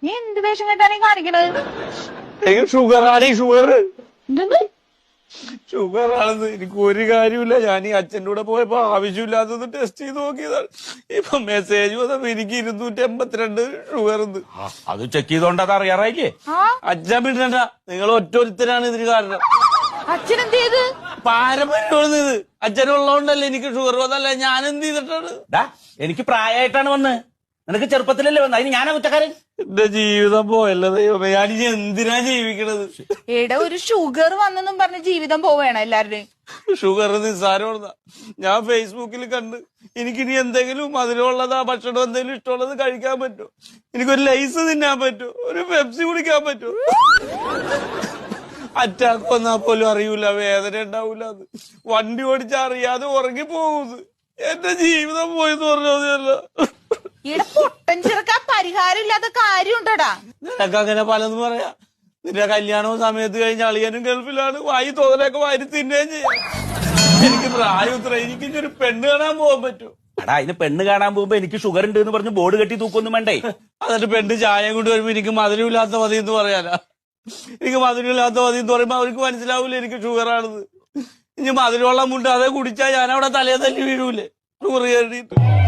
നീ എന്ത് വേഷം കെട്ടാനീ കാണിക്കണത്? ഷുഗർ ആണ്, ഷുഗർ എന്തെന്ന്? ഷുഗർ ആണെന്ന് എനിക്ക് ഒരു കാര്യമില്ല. ഞാൻ ഈ അച്ഛൻ്റെ കൂടെ പോയപ്പോ ആവശ്യമില്ലാത്തത് ടെസ്റ്റ് ചെയ്ത് നോക്കിയതാണ്. ഇപ്പൊ മെസ്സേജ് വന്നപ്പോ എനിക്ക് 282 ഷുഗർ ഉണ്ട്. അത് ചെക്ക് ചെയ്തോണ്ട് അത് അറിയാറായില്ലേ? അച്ഛൻ വിടണ്ട, നിങ്ങൾ ഒറ്റൊരുത്തരാണ് ഇതിന് കാരണം. അച്ഛൻ എന്ത് ചെയ്ത്? പാരമ്പര്യമാണ് ഇത്. അച്ഛനുള്ളതുകൊണ്ടല്ലേ എനിക്ക് ഷുഗർ വന്നല്ല. ഞാൻ എന്ത് ചെയ്തിട്ടാണ്? എനിക്ക് പ്രായമായിട്ടാണ് വന്ന്, നിനക്ക് ചെറുപ്പത്തിലല്ലേ വന്നത്, അതിന് ഞാനാ കുറ്റക്കാരൻ? എന്റെ ജീവിതം പോയല്ലോ ദൈവമേ, ഞാനിനി എന്തിനാ ജീവിക്കണത്? എടാ, ഒരു ഷുഗർ വന്നെന്നും പറഞ്ഞ് ജീവിതം പോവേണം എല്ലാവരുടെയും. ഷുഗർ നിസ്സാരമാണ്. ഞാൻ ഫേസ്ബുക്കിൽ കണ്ട് എനിക്കിനി എന്തെങ്കിലും മധുരമുള്ളതാ ഭക്ഷണം എന്തെങ്കിലും ഇഷ്ടമുള്ളത് കഴിക്കാൻ പറ്റുമോ? എനിക്കൊരു ലൈസ് തിന്നാൻ പറ്റുമോ? ഒരു പെപ്സി കുടിക്കാൻ പറ്റുമോ? അറ്റാക്ക് വന്നാൽ പോലും അറിയൂല, വേദന ഉണ്ടാവൂല. അത് വണ്ടി ഓടിച്ചാ അറിയാതെ ഉറങ്ങി പോകുന്നത്. എന്റെ ജീവിതം പോയെന്ന് പറഞ്ഞതല്ല. ഇവിടെ പൊട്ടൻ ചെറുക്കാൻ പരിഹാരം ഇല്ലാത്ത കാര്യം ഉണ്ടോടാ? നിനക്ക് അങ്ങനെ പലതും പറയാ. നിന്റെ കല്യാണവും സമയത്ത് കഴിഞ്ഞ അളിയനും ഗൾഫിലാണ്. വായി തോന്നലൊക്കെ വാരി തിന്നുകയും ചെയ്യാം. എനിക്ക് പ്രായം ഇത്ര, എനിക്ക് ഇനി ഒരു പെണ്ണ് കാണാൻ പോകാൻ പറ്റുമോ? എടാ, അതിന് പെണ്ണ് കാണാൻ പോകുമ്പോ എനിക്ക് ഷുഗർ ഉണ്ട് എന്ന് പറഞ്ഞ് ബോർഡ് കെട്ടി തൂക്കൊന്നും വേണ്ടേ? എന്നിട്ട് പെണ്ണ് ചായ കൊണ്ട് വരുമ്പോ എനിക്ക് മധുരമില്ലാത്ത മതി എന്ന് പറയാനാ? എനിക്ക് മധുരമില്ലാത്ത മതി എന്ന് പറയുമ്പോ അവർക്ക് മനസ്സിലാവൂല എനിക്ക് ഷുഗർ ആണെന്ന്. ഇനി മധുരമുള്ള മുണ്ട് അതേ കുടിച്ചാൽ ഞാൻ അവിടെ തലേ തല്ലി വീഴൂലേ ഷുഗർ കയറിയിട്ട്?